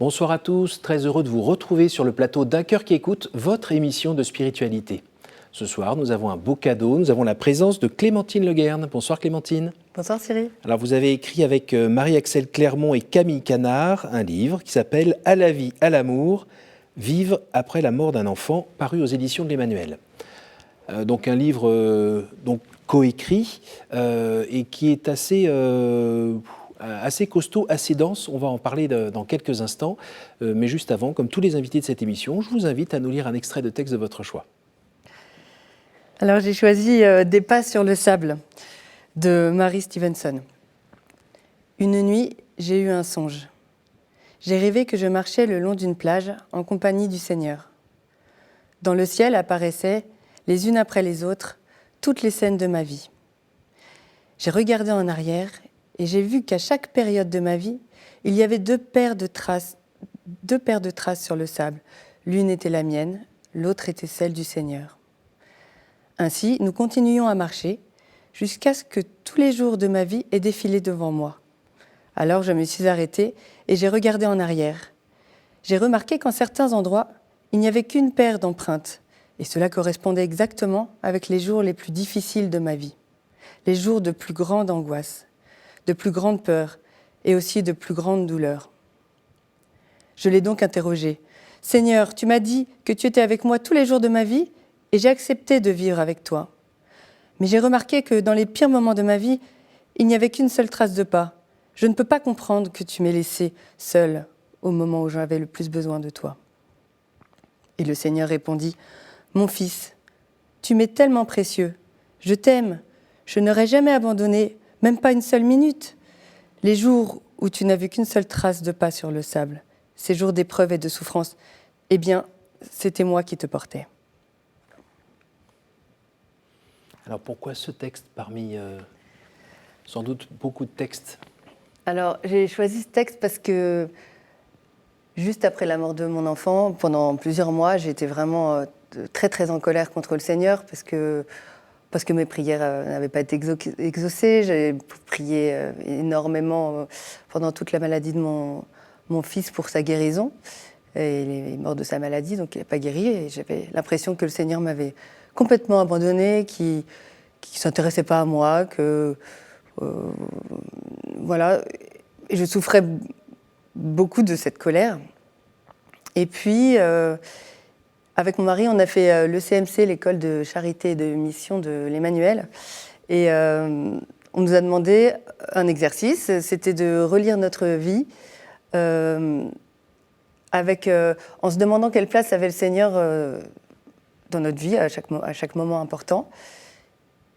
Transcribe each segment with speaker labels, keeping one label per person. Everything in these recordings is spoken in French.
Speaker 1: Bonsoir à tous, très heureux de vous retrouver sur le plateau d'Un cœur qui écoute, votre émission de spiritualité. Ce soir, nous avons un beau cadeau, nous avons la présence de Clémentine Leguerne. Bonsoir Clémentine.
Speaker 2: Bonsoir Cyril.
Speaker 1: Alors vous avez écrit avec Marie-Axelle Clermont et Camille Canard un livre qui s'appelle « À la vie, à l'amour, vivre après la mort d'un enfant », paru aux éditions de l'Emmanuel. Donc un livre coécrit et qui est assez costaud, assez dense. On va en parler dans quelques instants. Mais juste avant, comme tous les invités de cette émission, je vous invite à nous lire un extrait de texte de votre choix.
Speaker 2: Alors j'ai choisi Des pas sur le sable de Mary Stevenson. Une nuit, j'ai eu un songe. J'ai rêvé que je marchais le long d'une plage en compagnie du Seigneur. Dans le ciel apparaissaient, les unes après les autres, toutes les scènes de ma vie. J'ai regardé en arrière et j'ai vu qu'à chaque période de ma vie, il y avait deux paires de traces sur le sable. L'une était la mienne, l'autre était celle du Seigneur. Ainsi, nous continuions à marcher jusqu'à ce que tous les jours de ma vie aient défilé devant moi. Alors je me suis arrêtée et j'ai regardé en arrière. J'ai remarqué qu'en certains endroits, il n'y avait qu'une paire d'empreintes. Et cela correspondait exactement avec les jours les plus difficiles de ma vie. Les jours de plus grande angoisse, de plus grande peur et aussi de plus grande douleur. Je l'ai donc interrogé. « Seigneur, tu m'as dit que tu étais avec moi tous les jours de ma vie et j'ai accepté de vivre avec toi. Mais j'ai remarqué que dans les pires moments de ma vie, il n'y avait qu'une seule trace de pas. Je ne peux pas comprendre que tu m'aies laissé seule au moment où j'avais le plus besoin de toi. » Et le Seigneur répondit « Mon fils, tu m'es tellement précieux. Je t'aime. Je n'aurais jamais abandonné, même pas une seule minute. Les jours où tu n'as vu qu'une seule trace de pas sur le sable, ces jours d'épreuve et de souffrance, eh bien, c'était moi qui te portais. »
Speaker 1: Alors pourquoi ce texte parmi sans doute beaucoup de textes?
Speaker 2: Alors, j'ai choisi ce texte parce que juste après la mort de mon enfant, pendant plusieurs mois, j'étais vraiment très très en colère contre le Seigneur parce que mes prières n'avaient pas été exaucées. J'ai prié énormément pendant toute la maladie de mon fils pour sa guérison. Et il est mort de sa maladie, donc il n'a pas guéri. Et j'avais l'impression que le Seigneur m'avait complètement abandonnée, qu'il ne s'intéressait pas à moi, que... voilà. Et je souffrais beaucoup de cette colère. Et puis... avec mon mari, on a fait le CMC, l'école de charité et de mission de l'Emmanuel. Et on nous a demandé un exercice, c'était de relire notre vie en se demandant quelle place avait le Seigneur dans notre vie à chaque moment important.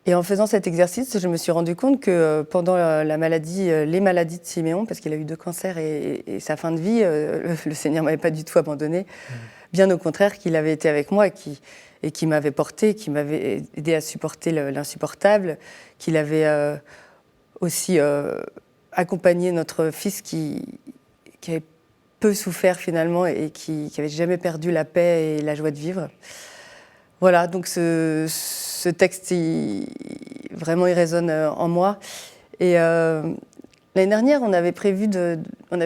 Speaker 2: Et en faisant cet exercice, je me suis rendu compte que pendant les maladies de Siméon, parce qu'il a eu 2 cancers et sa fin de vie, le Seigneur ne m'avait pas du tout abandonné. Bien au contraire, qu'il avait été avec moi et qui m'avait porté, qui m'avait aidé à supporter l'insupportable, qu'il avait aussi accompagné notre fils qui avait peu souffert finalement et qui n'avait jamais perdu la paix et la joie de vivre. Voilà, donc ce texte, vraiment, il résonne en moi. Et l'année dernière, on avait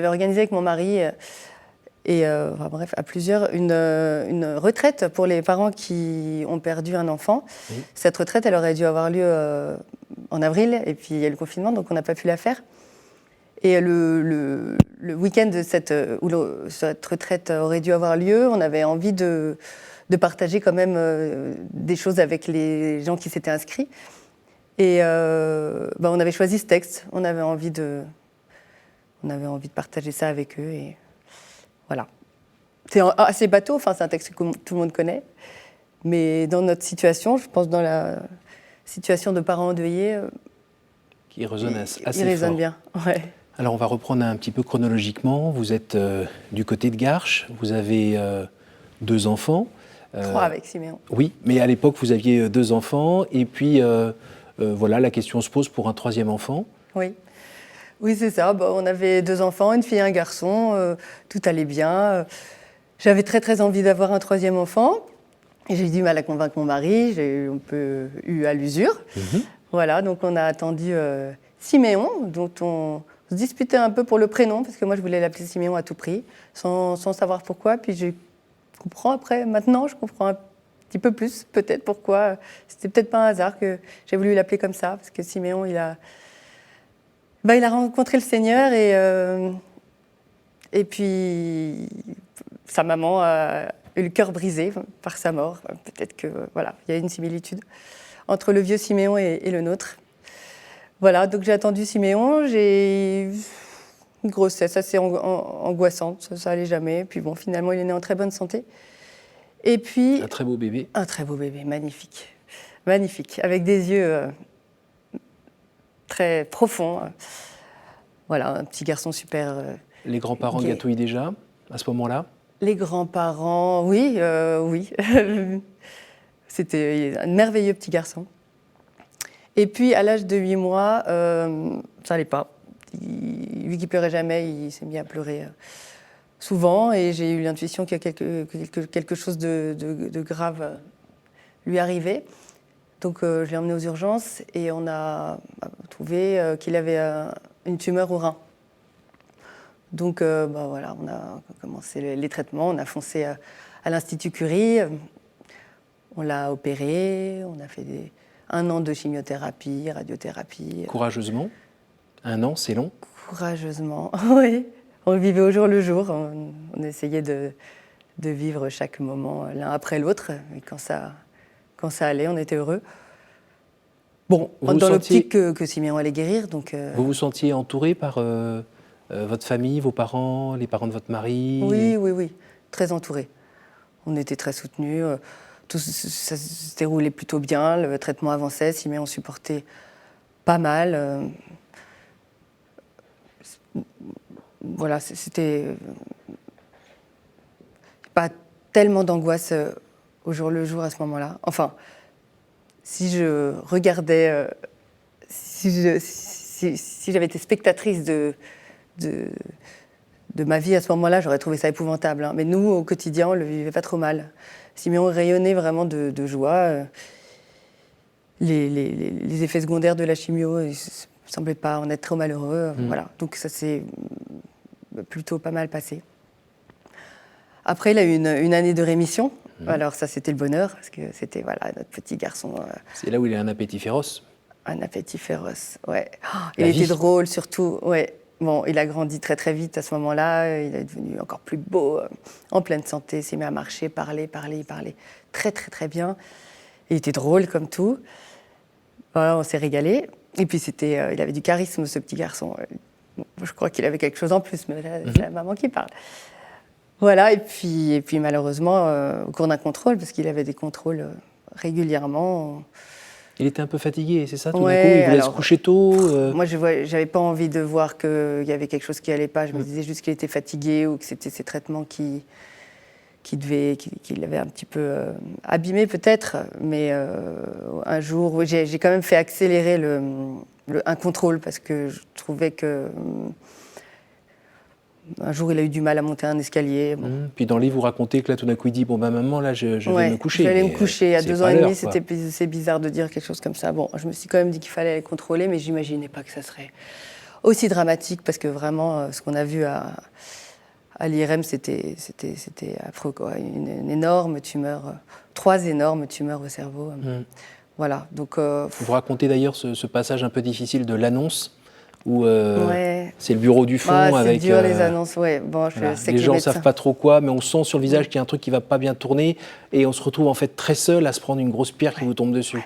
Speaker 2: organisé avec mon mari... à plusieurs, une retraite pour les parents qui ont perdu un enfant. Oui. Cette retraite, elle aurait dû avoir lieu en avril, et puis il y a le confinement, donc on n'a pas pu la faire. Et le week-end où cette retraite aurait dû avoir lieu, on avait envie de partager quand même des choses avec les gens qui s'étaient inscrits. Et on avait choisi ce texte, on avait envie de partager ça avec eux. Et voilà. C'est assez bateau, enfin, c'est un texte que tout le monde connaît. Mais dans notre situation, je pense dans la situation de parents endeuillés,
Speaker 1: qui résonne assez fort.
Speaker 2: Il résonne bien, ouais.
Speaker 1: Alors, on va reprendre un petit peu chronologiquement. Vous êtes du côté de Garches, vous avez 2 enfants.
Speaker 2: 3 avec Siméon.
Speaker 1: Oui, mais à l'époque, vous aviez 2 enfants. Et puis, voilà, la question se pose pour un 3e enfant.
Speaker 2: Oui. Oui, c'est ça. On avait 2 enfants, une fille et un garçon. Tout allait bien. J'avais très, très envie d'avoir un 3e enfant. Et j'ai eu du mal à convaincre mon mari. J'ai eu un peu eu à l'usure. Voilà, donc on a attendu Siméon, dont se disputait un peu pour le prénom, parce que moi je voulais l'appeler Siméon à tout prix, sans savoir pourquoi. Puis je comprends après, maintenant je comprends un petit peu plus peut-être pourquoi. C'était peut-être pas un hasard que j'ai voulu l'appeler comme ça, parce que Siméon il a rencontré le Seigneur et puis sa maman a eu le cœur brisé par sa mort. Peut-être que voilà, il y a une similitude entre le vieux Siméon et le nôtre. Voilà, donc j'ai attendu Siméon, j'ai une grossesse assez angoissante, ça allait jamais. Puis bon, finalement, il est né en très bonne santé. Et puis
Speaker 1: Un très beau bébé.
Speaker 2: un très beau bébé, magnifique, magnifique, avec des yeux très profonds. Voilà, un petit garçon super.
Speaker 1: Les grands-parents
Speaker 2: gai.
Speaker 1: gâtouillent déjà à ce moment-là?
Speaker 2: Les grands-parents, oui, oui. C'était un merveilleux petit garçon. Et puis, à l'âge de 8 mois, ça n'allait pas. Lui qui pleurait jamais, il s'est mis à pleurer souvent. Et j'ai eu l'intuition qu'il y a quelque chose de grave lui arrivait. Donc, je l'ai emmené aux urgences et on a trouvé qu'il avait une tumeur au rein. Donc, voilà, on a commencé les traitements, on a foncé à l'Institut Curie, on l'a opéré, on a fait 1 an de chimiothérapie, radiothérapie.
Speaker 1: Courageusement. 1 an, c'est long.
Speaker 2: Courageusement, oui. On le vivait au jour le jour, on essayait de vivre chaque moment l'un après l'autre. Et quand ça allait, on était heureux. Bon, dans l'optique que Siméon allait guérir. Donc,
Speaker 1: Vous vous sentiez entouré par votre famille, vos parents, les parents de votre mari?
Speaker 2: Oui, très entouré. On était très soutenus. Tout ça se déroulait plutôt bien, le traitement avançait, Siméon supportait pas mal. Voilà, c'était pas tellement d'angoisse au jour le jour à ce moment-là. Enfin, si je regardais, si j'avais été spectatrice de ma vie à ce moment-là, j'aurais trouvé ça épouvantable. Hein. Mais nous, au quotidien, on le vivait pas trop mal. Siméon rayonnait vraiment de joie. Les effets secondaires de la chimio, il ne semblait pas en être trop malheureux. Voilà. Donc ça s'est plutôt pas mal passé. Après, il a eu une année de rémission. Alors ça, c'était le bonheur, parce que c'était notre petit garçon.
Speaker 1: C'est là où il a un appétit féroce.
Speaker 2: Un appétit féroce, ouais. Il était drôle, surtout, ouais. Bon, il a grandi très très vite à ce moment-là, il est devenu encore plus beau, en pleine santé, il s'est mis à marcher, parler, il parlait très très très bien. Il était drôle comme tout. Voilà, on s'est régalé. Et puis il avait du charisme, ce petit garçon. Bon, je crois qu'il avait quelque chose en plus, mais là, c'est la maman qui parle. Voilà, et puis malheureusement, au cours d'un contrôle, parce qu'il avait des contrôles régulièrement.
Speaker 1: Il était un peu fatigué, c'est ça? Tout d'un coup, il voulait se coucher tôt.
Speaker 2: Moi, j'avais pas envie de voir qu'il y avait quelque chose qui allait pas. Je me disais juste qu'il était fatigué ou que c'était ses traitements qui l'avaient un petit peu abîmé peut-être. Mais un jour, j'ai quand même fait accélérer un contrôle parce que je trouvais que un jour, il a eu du mal à monter un escalier. Bon.
Speaker 1: Puis dans le livre, vous racontez que là, tout d'un coup, il dit « Bon, maman, là, je vais me coucher. »
Speaker 2: J'allais me coucher. À 2 ans et demi, c'est bizarre de dire quelque chose comme ça. Bon, je me suis quand même dit qu'il fallait aller contrôler, mais j'imaginais pas que ça serait aussi dramatique, parce que vraiment, ce qu'on a vu à l'IRM, c'était affreux, quoi. Une énorme tumeur, 3 énormes tumeurs au cerveau. Voilà, donc...
Speaker 1: Vous racontez d'ailleurs ce passage un peu difficile de l'annonce, où c'est le bureau du fond avec...
Speaker 2: C'est dur, les annonces, ouais. Bon, je sais
Speaker 1: les
Speaker 2: que
Speaker 1: gens ne savent pas trop quoi, mais on sent sur le visage qu'il y a un truc qui ne va pas bien tourner, et on se retrouve en fait très seul à se prendre une grosse pierre qui vous tombe dessus.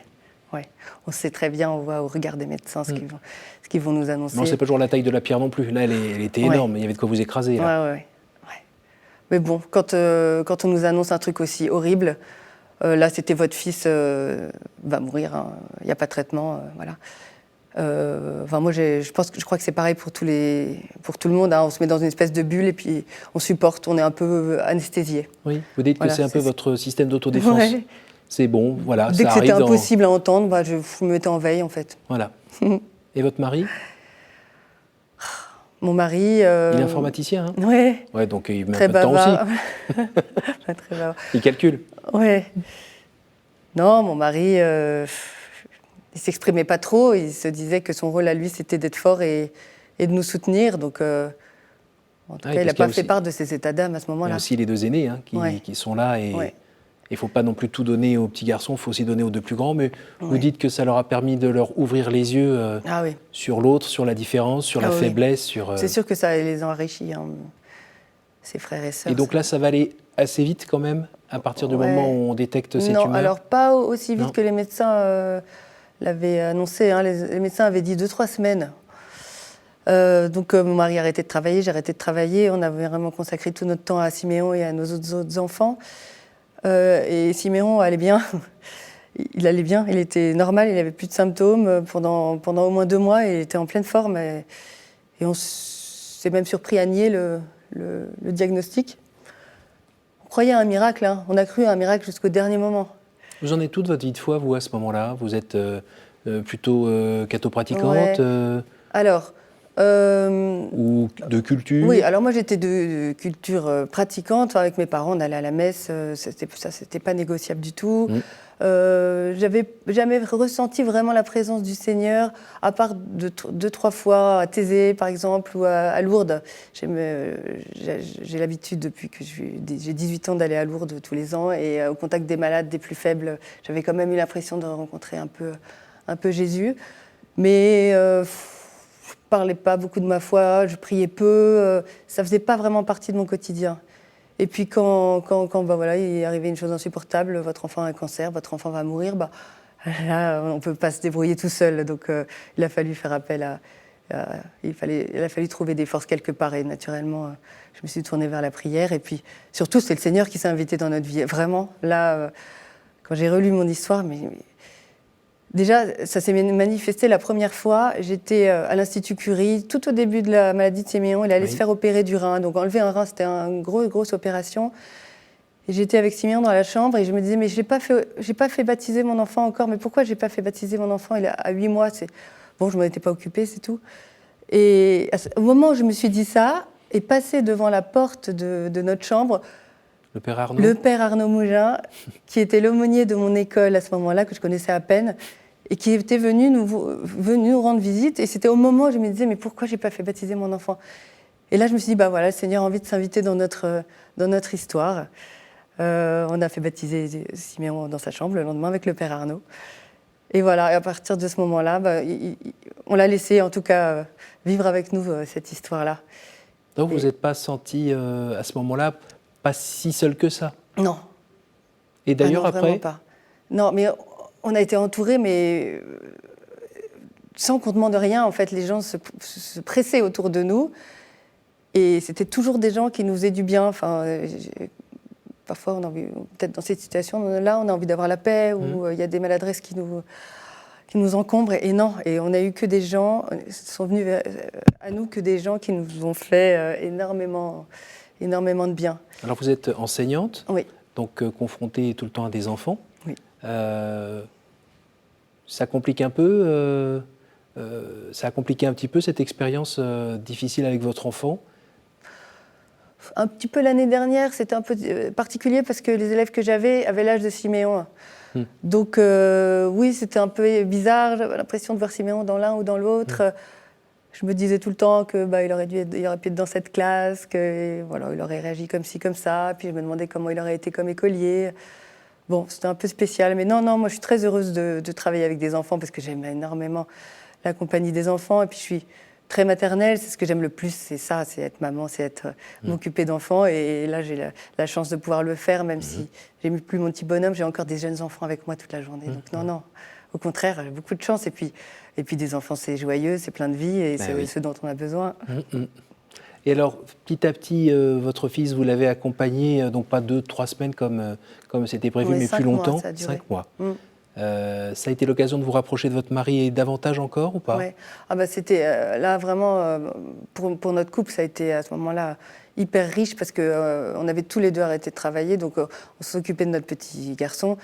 Speaker 2: Ouais. On sait très bien, on voit au regard des médecins ce qu'ils vont nous annoncer.
Speaker 1: Mais on ne sait pas toujours la taille de la pierre non plus. Là, elle était énorme, il y avait de quoi vous écraser. Là.
Speaker 2: Ouais. Mais bon, quand on nous annonce un truc aussi horrible, là, c'était votre fils va mourir, hein. Il n'y a pas de traitement, voilà. Moi, je crois que c'est pareil pour tout le monde. Hein. On se met dans une espèce de bulle et puis on supporte, on est un peu anesthésié.
Speaker 1: Oui, vous dites que c'est un peu votre système d'autodéfense. Ouais. C'est bon, voilà.
Speaker 2: Dès que c'était impossible à entendre, je me mettais en veille, en fait.
Speaker 1: Voilà. Et votre mari?
Speaker 2: Mon mari... Il
Speaker 1: est informaticien, hein?
Speaker 2: Oui.
Speaker 1: Ouais, donc il met un peu de temps aussi.
Speaker 2: Très bavard.
Speaker 1: Il calcule.
Speaker 2: Oui. Non, mon mari... il s'exprimait pas trop, il se disait que son rôle à lui, c'était d'être fort et et de nous soutenir. Donc, en tout cas, il n'a pas fait part de ses états d'âme à ce moment-là.
Speaker 1: Il y a aussi les deux aînés qui sont là. Et il ne faut pas non plus tout donner aux petits garçons, il faut aussi donner aux deux plus grands. Mais vous dites que ça leur a permis de leur ouvrir les yeux sur l'autre, sur la différence, sur la faiblesse.
Speaker 2: C'est sûr que ça les enrichit, ses frères et sœurs.
Speaker 1: Et donc là, ça va aller assez vite quand même, à partir du moment où on détecte cette tumeur?
Speaker 2: Non, alors pas aussi vite que les médecins l'avaient annoncé. Les médecins avaient dit 2-3 semaines. Donc mon mari a arrêté de travailler, j'ai arrêté de travailler. On avait vraiment consacré tout notre temps à Siméon et à nos autres enfants. Et Siméon allait bien. Il allait bien, il était normal, il n'avait plus de symptômes pendant au moins 2 mois. Et il était en pleine forme. Et on s'est même surpris à nier le diagnostic. On croyait à un miracle, on a cru à un miracle jusqu'au dernier moment.
Speaker 1: Vous en êtes toute votre vie de foi, vous, à ce moment-là? Vous êtes plutôt catho-pratiquante
Speaker 2: Alors,
Speaker 1: ou de culture?
Speaker 2: Oui, alors moi j'étais de culture pratiquante. Avec mes parents, on allait à la messe, c'était pas négociable du tout. J'avais jamais ressenti vraiment la présence du Seigneur, à part 2-3 fois à Thésée, par exemple, ou à Lourdes. J'ai l'habitude, depuis que j'ai 18 ans, d'aller à Lourdes tous les ans, et au contact des malades, des plus faibles, j'avais quand même eu l'impression de rencontrer un peu Jésus. Mais je parlais pas beaucoup de ma foi, je priais peu, ça faisait pas vraiment partie de mon quotidien. Et puis quand il est arrivé une chose insupportable, votre enfant a un cancer, votre enfant va mourir, là on ne peut pas se débrouiller tout seul. Donc il a fallu faire appel il a fallu trouver des forces quelque part. Et naturellement, je me suis tournée vers la prière. Et puis surtout, c'est le Seigneur qui s'est invité dans notre vie. Vraiment, là, quand j'ai relu mon histoire, déjà, ça s'est manifesté la première fois. J'étais à l'Institut Curie, tout au début de la maladie de Siméon. Il allait se faire opérer du rein. Donc enlever un rein, c'était une grosse opération. Et j'étais avec Siméon dans la chambre et je me disais, mais j'ai pas fait baptiser mon enfant encore. Mais pourquoi j'ai pas fait baptiser mon enfant? Il a 8 mois. Bon, je m'en étais pas occupée, c'est tout. Et au moment où je me suis dit ça, et passé devant la porte de notre chambre,
Speaker 1: le père
Speaker 2: Arnaud Mougin, qui était l'aumônier de mon école à ce moment-là, que je connaissais à peine, et qui était venu nous rendre visite. Et c'était au moment où je me disais, mais pourquoi j'ai pas fait baptiser mon enfant? Et là, je me suis dit, voilà, le Seigneur a envie de s'inviter dans notre histoire. On a fait baptiser Siméon dans sa chambre le lendemain avec le père Arnaud. Et voilà, et à partir de ce moment-là, on l'a laissé, en tout cas, vivre avec nous cette histoire-là.
Speaker 1: Donc vous n'êtes pas senti à ce moment-là pas si seul que ça?
Speaker 2: Non.
Speaker 1: Et d'ailleurs après?
Speaker 2: Vraiment pas. Non, mais on a été entourés, mais sans qu'on demande rien. En fait, les gens se pressaient autour de nous. Et c'était toujours des gens qui nous faisaient du bien. Enfin, parfois, on a envie, peut-être dans cette situation-là, on a envie d'avoir la paix, ou il y a des maladresses qui nous encombrent. Et non, et on a eu que des gens, sont venus à nous que des gens qui nous ont fait énormément de bien.
Speaker 1: Alors vous êtes enseignante,
Speaker 2: oui.
Speaker 1: Donc confrontée tout le temps à des enfants.
Speaker 2: Oui.
Speaker 1: Ça complique un peu, ça a compliqué un petit peu cette expérience difficile avec votre enfant?
Speaker 2: Un petit peu l'année dernière, c'était un peu particulier parce que les élèves que j'avais avaient l'âge de Siméon. Donc oui, c'était un peu bizarre, j'avais l'impression de voir Siméon dans l'un ou dans l'autre. Je me disais tout le temps que il aurait pu être dans cette classe, que voilà, il aurait réagi comme ci, comme ça. Puis je me demandais comment il aurait été comme écolier. Bon, c'était un peu spécial, mais non, moi je suis très heureuse de travailler avec des enfants parce que j'aime énormément la compagnie des enfants. Et puis je suis très maternelle, c'est ce que j'aime le plus, c'est ça, c'est être maman, c'est m'occuper d'enfants. Et là, j'ai la chance de pouvoir le faire, même si j'ai plus mon petit bonhomme, j'ai encore des jeunes enfants avec moi toute la journée. Donc non, au contraire, j'ai beaucoup de chance. Et puis des enfants, c'est joyeux, c'est plein de vie, et c'est ce dont on a besoin.
Speaker 1: Et alors, petit à petit, votre fils, vous l'avez accompagné, donc pas 2-3 semaines comme c'était prévu, mais plus longtemps, 5 mois. Ça a été l'occasion de vous rapprocher de votre mari et davantage encore ou pas?
Speaker 2: Oui, c'était là vraiment, pour notre couple, ça a été à ce moment-là hyper riche parce qu'on avait tous les deux arrêté de travailler, donc on s'occupait de notre petit garçon.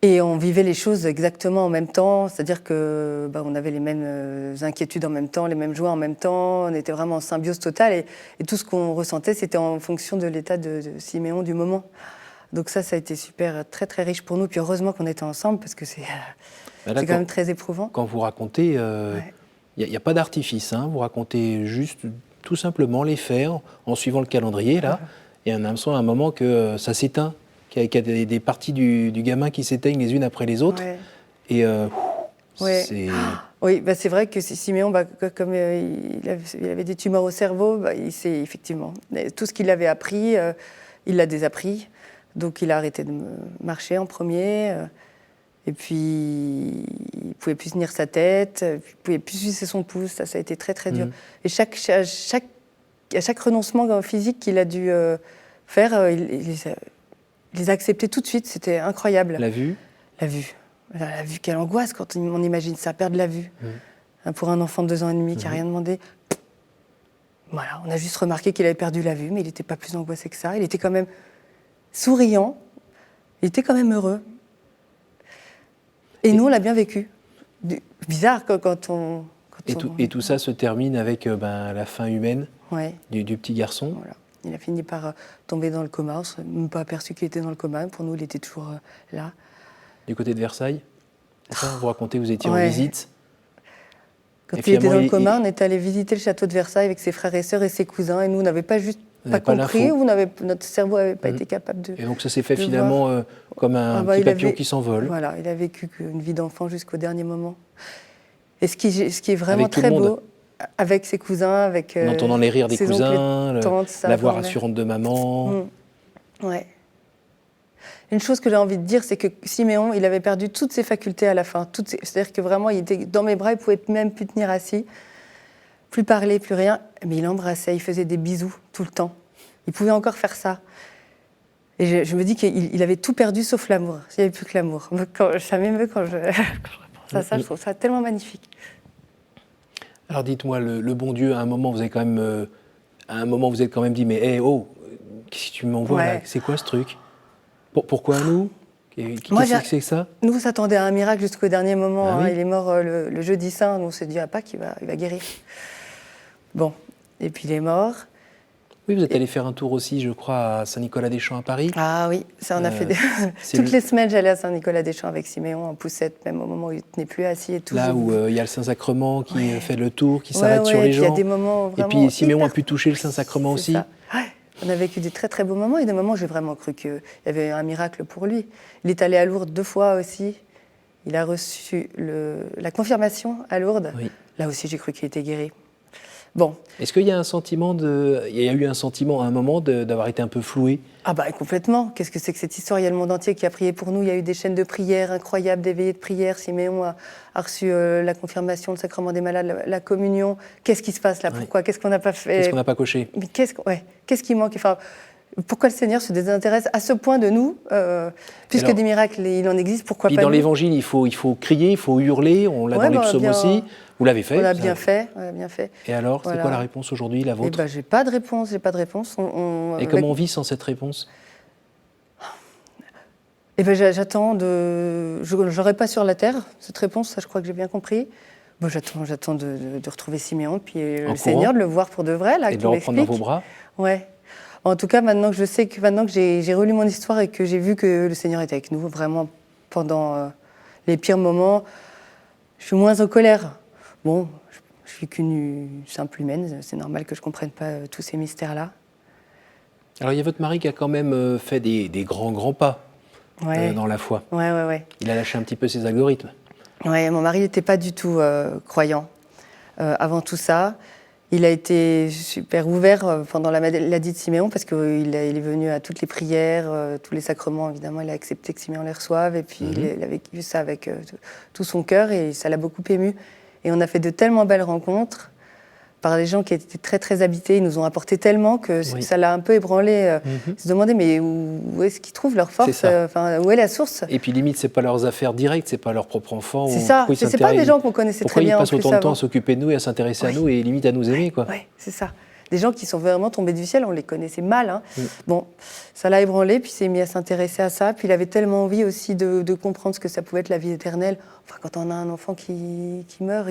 Speaker 2: Et on vivait les choses exactement en même temps, c'est-à-dire que on avait les mêmes inquiétudes en même temps, les mêmes joies en même temps, on était vraiment en symbiose totale, et tout ce qu'on ressentait, c'était en fonction de l'état de Siméon du moment. Donc ça a été super, très très riche pour nous, puis heureusement qu'on était ensemble, parce que c'est quand même très éprouvant.
Speaker 1: Quand vous racontez, Il n'y a pas d'artifice, hein. Vous racontez juste tout simplement les faits en suivant le calendrier, là. Et on a l'impression à un moment que ça s'éteint, qu'il y a des parties du gamin qui s'éteignent les unes après les autres.
Speaker 2: Ouais.
Speaker 1: Et
Speaker 2: Ouais.
Speaker 1: c'est...
Speaker 2: Oui, bah c'est vrai que Siméon, comme il avait des tumeurs au cerveau, il s'est effectivement, tout ce qu'il avait appris, il l'a désappris. Donc il a arrêté de marcher en premier. Et puis, il ne pouvait plus tenir sa tête, il ne pouvait plus sucer son pouce. Ça a été très, très dur. Et à chaque renoncement physique qu'il a dû faire, il les a acceptés tout de suite. C'était incroyable.
Speaker 1: La vue?
Speaker 2: La vue. La vue, quelle angoisse quand on imagine ça, perdre la vue. Pour un enfant de 2 ans et demi qui n'a rien demandé. Voilà, on a juste remarqué qu'il avait perdu la vue, mais il n'était pas plus angoissé que ça. Il était quand même souriant, il était quand même heureux. Et nous, on l'a bien vécu. Bizarre quand on...
Speaker 1: Et tout ça se termine avec la fin humaine du petit garçon.
Speaker 2: Voilà. Il a fini par tomber dans le coma. On ne s'est même pas aperçu qu'il était dans le coma. Pour nous, il était toujours là.
Speaker 1: Du côté de Versailles, ça, vous racontez, vous étiez en visite.
Speaker 2: Quand il était dans le coma, on est allé visiter le château de Versailles avec ses frères et sœurs et ses cousins. Et nous, on n'avait pas juste pas compris, ou notre cerveau n'avait pas été capable de...
Speaker 1: Et donc ça s'est fait finalement comme un petit papillon qui s'envole.
Speaker 2: Voilà, il a vécu une vie d'enfant jusqu'au dernier moment. Et ce qui est vraiment très beau, avec ses cousins, avec
Speaker 1: en entendant les rires des cousins, la voix rassurante de maman.
Speaker 2: Ouais. Une chose que j'ai envie de dire, c'est que Siméon, il avait perdu toutes ses facultés à la fin. C'est-à-dire que vraiment, il était dans mes bras, il ne pouvait même plus tenir assis, plus parler, plus rien. Mais il embrassait, il faisait des bisous tout le temps. Il pouvait encore faire ça. Et je me dis qu'il avait tout perdu sauf l'amour. Il n'y avait plus que l'amour. Ça m'émeut quand je repense à ça. Je trouve ça tellement magnifique.
Speaker 1: Alors dites-moi, le bon Dieu, à un moment, vous avez quand même, dit, mais hey, oh, qu'est-ce que tu m'envoies là ? C'est quoi ce truc ? Pourquoi nous ? Qu'est-ce que c'est que ça ?
Speaker 2: Nous, on s'attendait à un miracle jusqu'au dernier moment. Il est mort le jeudi saint. Nous, on s'est dit à Pâques, il va guérir. Bon, et puis il est mort.
Speaker 1: Oui, vous êtes allé faire un tour aussi, je crois, à Saint-Nicolas-des-Champs à Paris.
Speaker 2: Ah oui, ça on a fait toutes les semaines, j'allais à Saint-Nicolas-des-Champs avec Siméon en poussette, même au moment où il ne tenait plus assis et tout.
Speaker 1: Là où il y a le Saint-Sacrement qui fait le tour, qui s'arrête sur les gens.
Speaker 2: Il y a des moments vraiment...
Speaker 1: Et puis Siméon a pu toucher le Saint-Sacrement aussi.
Speaker 2: Ça. Ouais. On a vécu des très très beaux moments et des moments où j'ai vraiment cru qu'il y avait un miracle pour lui. Il est allé à Lourdes 2 fois aussi. Il a reçu la confirmation à Lourdes. Oui. Là aussi, j'ai cru qu'il était guéri. Bon.
Speaker 1: Est-ce qu'il y a eu un sentiment à un moment d'avoir été un peu floué ?
Speaker 2: Ah bah complètement. Qu'est-ce que c'est que cette histoire ? Il y a le monde entier qui a prié pour nous. Il y a eu des chaînes de prière incroyables, des veillées de prière. Siméon a reçu la confirmation, le sacrement des malades, la communion. Qu'est-ce qui se passe là ? Pourquoi ? Qu'est-ce qu'on n'a pas fait ?
Speaker 1: Qu'est-ce qu'on n'a pas coché ?
Speaker 2: Mais qu'est-ce qui manque ? Enfin, pourquoi le Seigneur se désintéresse à ce point de nous ? Puisque des miracles, il en existe, pourquoi pas
Speaker 1: dans
Speaker 2: nous ?
Speaker 1: l'Évangile, il faut crier, il faut hurler. On l'a dans les psaumes aussi. Vous l'avez fait ?
Speaker 2: On l'a bien fait.
Speaker 1: Et alors, c'est quoi la réponse aujourd'hui, la vôtre ?
Speaker 2: J'ai pas de réponse.
Speaker 1: Et comment on vit sans cette réponse ?
Speaker 2: J'attends j'aurais pas sur la terre cette réponse, ça je crois que j'ai bien compris. J'attends de retrouver Siméon, puis le Seigneur, de le voir pour de vrai, là,
Speaker 1: et de le reprendre dans vos bras.
Speaker 2: Ouais. En tout cas, maintenant que j'ai relu mon histoire et que j'ai vu que le Seigneur était avec nous, vraiment, pendant les pires moments, je suis moins en colère. Bon, je suis qu'une simple humaine, c'est normal que je ne comprenne pas tous ces mystères-là.
Speaker 1: Alors, il y a votre mari qui a quand même fait des grands pas dans la foi.
Speaker 2: Ouais.
Speaker 1: Il a lâché un petit peu ses algorithmes.
Speaker 2: Ouais, mon mari n'était pas du tout croyant avant tout ça. Il a été super ouvert pendant la maladie de Siméon parce qu'il est venu à toutes les prières, tous les sacrements, évidemment. Il a accepté que Siméon les reçoive et puis il a vécu ça avec tout son cœur et ça l'a beaucoup ému. Et on a fait de tellement belles rencontres par des gens qui étaient très, très habités. Ils nous ont apporté tellement que ça l'a un peu ébranlé. Ils se demandaient, mais où est-ce qu'ils trouvent leur force ? Où est la source ?
Speaker 1: Et puis limite, c'est pas leurs affaires directes, c'est pas leur propre enfant.
Speaker 2: C'est ça, c'est pas des gens qu'on connaissait très bien.
Speaker 1: Pourquoi ils passent autant de temps à s'occuper de nous et à s'intéresser à nous et limite à nous aimer, quoi.
Speaker 2: Oui, c'est ça. Des gens qui sont vraiment tombés du ciel, on les connaissait mal. Hein. Bon, ça l'a ébranlé, puis il s'est mis à s'intéresser à ça. Puis il avait tellement envie aussi de comprendre ce que ça pouvait être la vie éternelle. Enfin, quand on a un enfant qui meurt,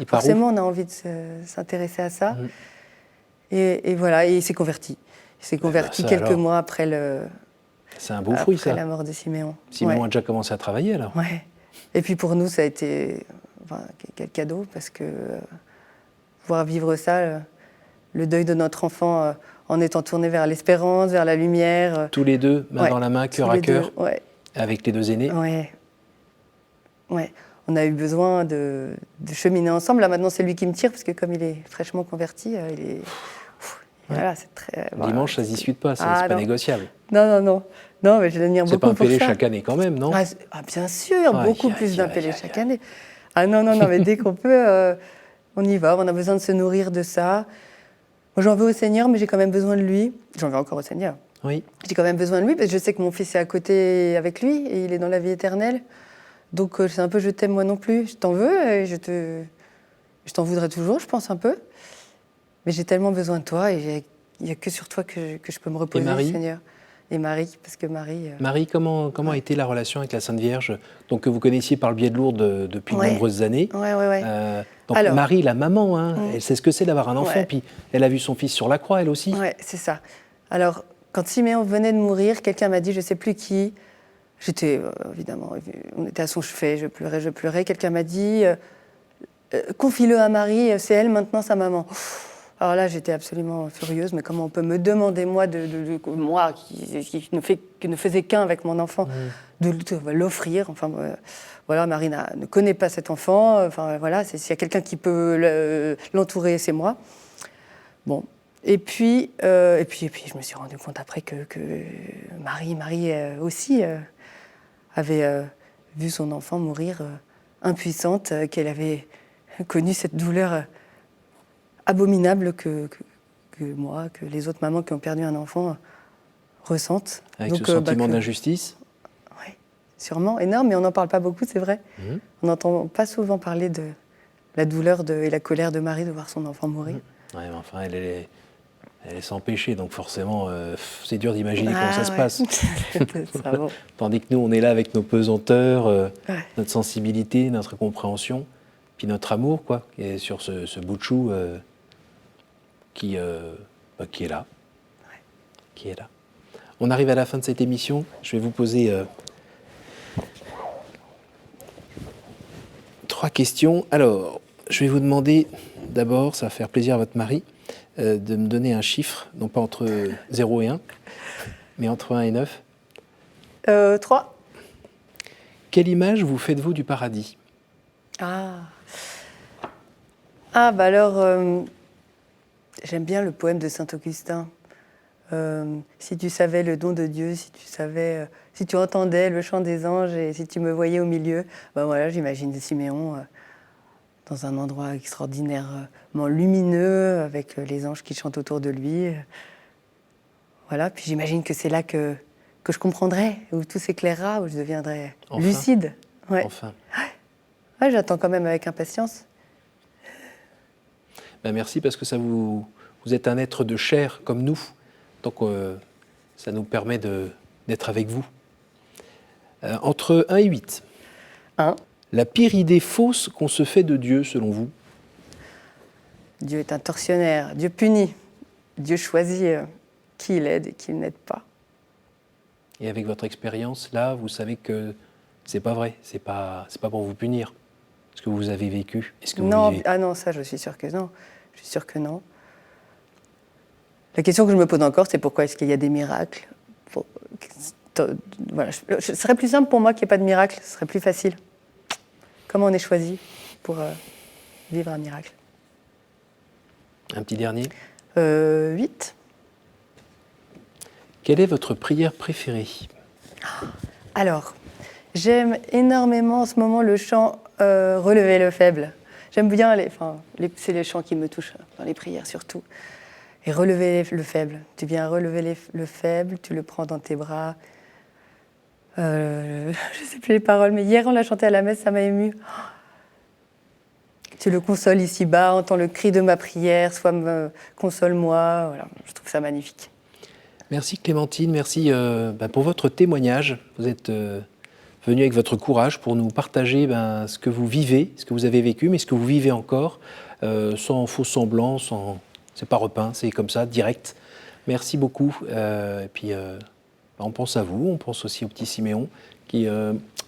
Speaker 2: forcément on a envie de s'intéresser à ça. Et voilà, et il s'est converti. Il s'est converti quelques mois après
Speaker 1: c'est un beau fruit, ça.
Speaker 2: La mort de Siméon.
Speaker 1: Siméon a déjà commencé à travailler, alors.
Speaker 2: Ouais. Et puis pour nous, ça a été enfin, quel cadeau, parce que pouvoir vivre ça, le deuil de notre enfant en étant tourné vers l'espérance, vers la lumière.
Speaker 1: Tous les deux, main
Speaker 2: Ouais,
Speaker 1: dans la main, cœur
Speaker 2: tous
Speaker 1: à
Speaker 2: les
Speaker 1: cœur,
Speaker 2: deux, ouais.
Speaker 1: avec les deux aînés.
Speaker 2: Ouais. Ouais. On a eu besoin de cheminer ensemble. Là, maintenant, c'est lui qui me tire, parce que comme il est fraîchement converti, il est... Voilà, c'est très...
Speaker 1: Dimanche, ça ne se discute pas, c'est pas
Speaker 2: non.
Speaker 1: négociable.
Speaker 2: Non. Non, mais je l'admire beaucoup
Speaker 1: C'est pas un
Speaker 2: pour
Speaker 1: Pélé
Speaker 2: ça.
Speaker 1: chaque année quand même, non?
Speaker 2: Bien sûr, beaucoup plus d'un Pélé
Speaker 1: aïe,
Speaker 2: chaque
Speaker 1: aïe.
Speaker 2: année. Ah non, mais dès qu'on peut, on y va. On a besoin de se nourrir de ça. Moi, j'en veux au Seigneur, mais j'ai quand même besoin de lui. J'en veux encore au Seigneur.
Speaker 1: Oui.
Speaker 2: J'ai quand même besoin de lui, parce que je sais que mon fils est à côté avec lui, et il est dans la vie éternelle. Donc c'est un peu je t'aime moi non plus. Je t'en veux, et je t'en voudrais toujours, je pense un peu. Mais j'ai tellement besoin de toi, et il n'y a que sur toi que je peux me reposer,
Speaker 1: Et Marie
Speaker 2: Seigneur. Et Marie, parce que Marie...
Speaker 1: Marie, comment a été la relation avec la Sainte Vierge, donc que vous connaissiez par le biais de Lourdes depuis de nombreuses années?
Speaker 2: Ouais.
Speaker 1: Donc
Speaker 2: Alors,
Speaker 1: Marie, la maman, elle sait ce que c'est d'avoir un enfant,
Speaker 2: Ouais.
Speaker 1: puis elle a vu son fils sur la croix, elle aussi.
Speaker 2: Ouais, c'est ça. Alors, quand Siméon venait de mourir, quelqu'un m'a dit, je ne sais plus qui, j'étais, évidemment, on était à son chevet, je pleurais. Quelqu'un m'a dit, confie-le à Marie, c'est elle maintenant sa maman. Alors là, j'étais absolument furieuse, mais comment on peut me demander, moi, moi qui ne faisais qu'un avec mon enfant, de l'offrir. Enfin, voilà, Marie ne connaît pas cet enfant. Enfin, voilà, s'il y a quelqu'un qui peut l'entourer, c'est moi. Bon. Et puis, je me suis rendu compte après que Marie aussi avait vu son enfant mourir impuissante, qu'elle avait connu cette douleur abominable que moi, que les autres mamans qui ont perdu un enfant ressentent.
Speaker 1: Avec
Speaker 2: Donc,
Speaker 1: ce sentiment d'injustice.
Speaker 2: Oui, sûrement, énorme, mais on n'en parle pas beaucoup, c'est vrai. On n'entend pas souvent parler de la douleur et la colère de Marie de voir son enfant mourir.
Speaker 1: Ouais, mais enfin, elle est sans péché, donc forcément, c'est dur d'imaginer comment ça se passe.
Speaker 2: Ça, bon.
Speaker 1: Tandis que nous, on est là avec nos pesanteurs, notre sensibilité, notre compréhension, puis notre amour, quoi, qui est sur ce bout de chou qui est là. Qui est là. On arrive à la fin de cette émission. Je vais vous poser 3 questions. Alors, je vais vous demander, d'abord, ça va faire plaisir à votre mari, de me donner un chiffre, non pas entre 0 et 1, mais entre 1 et 9.
Speaker 2: 3.
Speaker 1: Quelle image vous faites-vous du paradis?
Speaker 2: Bah alors, j'aime bien le poème de Saint-Augustin. Si tu savais le don de Dieu, si tu entendais le chant des anges et si tu me voyais au milieu, voilà, j'imagine Siméon dans un endroit extraordinairement lumineux avec les anges qui chantent autour de lui. Voilà, puis j'imagine que c'est là que je comprendrai, où tout s'éclairera, où je deviendrai lucide. Ouais.
Speaker 1: Enfin.
Speaker 2: Ouais, j'attends quand même avec impatience.
Speaker 1: Merci parce que vous êtes un être de chair comme nous, donc ça nous permet d'être avec vous. Entre 1 et 8.
Speaker 2: 1.
Speaker 1: La pire idée fausse qu'on se fait de Dieu, selon vous?
Speaker 2: Dieu est un tortionnaire, Dieu punit, Dieu choisit qui il aide et qui il n'aide pas.
Speaker 1: Et avec votre expérience, là, vous savez que c'est pas vrai, c'est pas pour vous punir. Ce que vous avez vécu, est-ce que vous vivez?
Speaker 2: Non, ça, je suis sûre que non. Je suis sûre que non. La question que je me pose encore, c'est pourquoi est-ce qu'il y a des miracles? Voilà, ce serait plus simple pour moi qu'il n'y ait pas de miracle, ce serait plus facile. Comment on est choisi pour vivre un miracle?
Speaker 1: Un petit dernier.
Speaker 2: 8.
Speaker 1: Quelle est votre prière préférée?
Speaker 2: Alors, j'aime énormément en ce moment le chant Relever le faible. J'aime bien c'est les chants qui me touchent, dans les prières surtout. Et relever le faible. Tu viens relever le faible, tu le prends dans tes bras. Je ne sais plus les paroles, mais hier on l'a chanté à la messe, ça m'a émue. Tu le consoles ici-bas, entends le cri de ma prière, console-moi. Voilà, je trouve ça magnifique.
Speaker 1: Merci Clémentine, merci pour votre témoignage. Vous êtes venue avec votre courage pour nous partager ce que vous vivez, ce que vous avez vécu, mais ce que vous vivez encore, sans faux semblant, c'est pas repeint, c'est comme ça, direct. Merci beaucoup. Et puis, on pense à vous, on pense aussi au petit Siméon, qui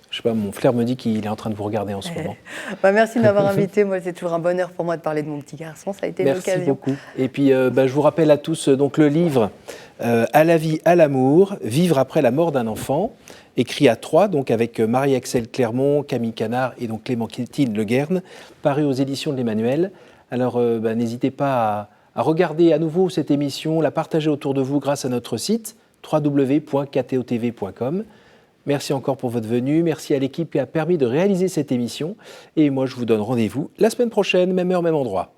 Speaker 1: Je sais pas, mon flair me dit qu'il est en train de vous regarder en ce moment.
Speaker 2: Merci de m'avoir invité. Moi, c'est toujours un bonheur pour moi de parler de mon petit garçon. Ça a été
Speaker 1: Merci
Speaker 2: l'occasion.
Speaker 1: beaucoup. Et puis, je vous rappelle à tous donc le livre À la vie, à l'amour, vivre après la mort d'un enfant, écrit à Troyes, donc avec Marie-Axelle Clermont, Camille Canard et donc Clémentine Le Guern, paru aux éditions de l'Emmanuel. Alors, n'hésitez pas à regarder à nouveau cette émission, la partager autour de vous grâce à notre site www.ktotv.com. Merci encore pour votre venue. Merci à l'équipe qui a permis de réaliser cette émission. Et moi, je vous donne rendez-vous la semaine prochaine, même heure, même endroit.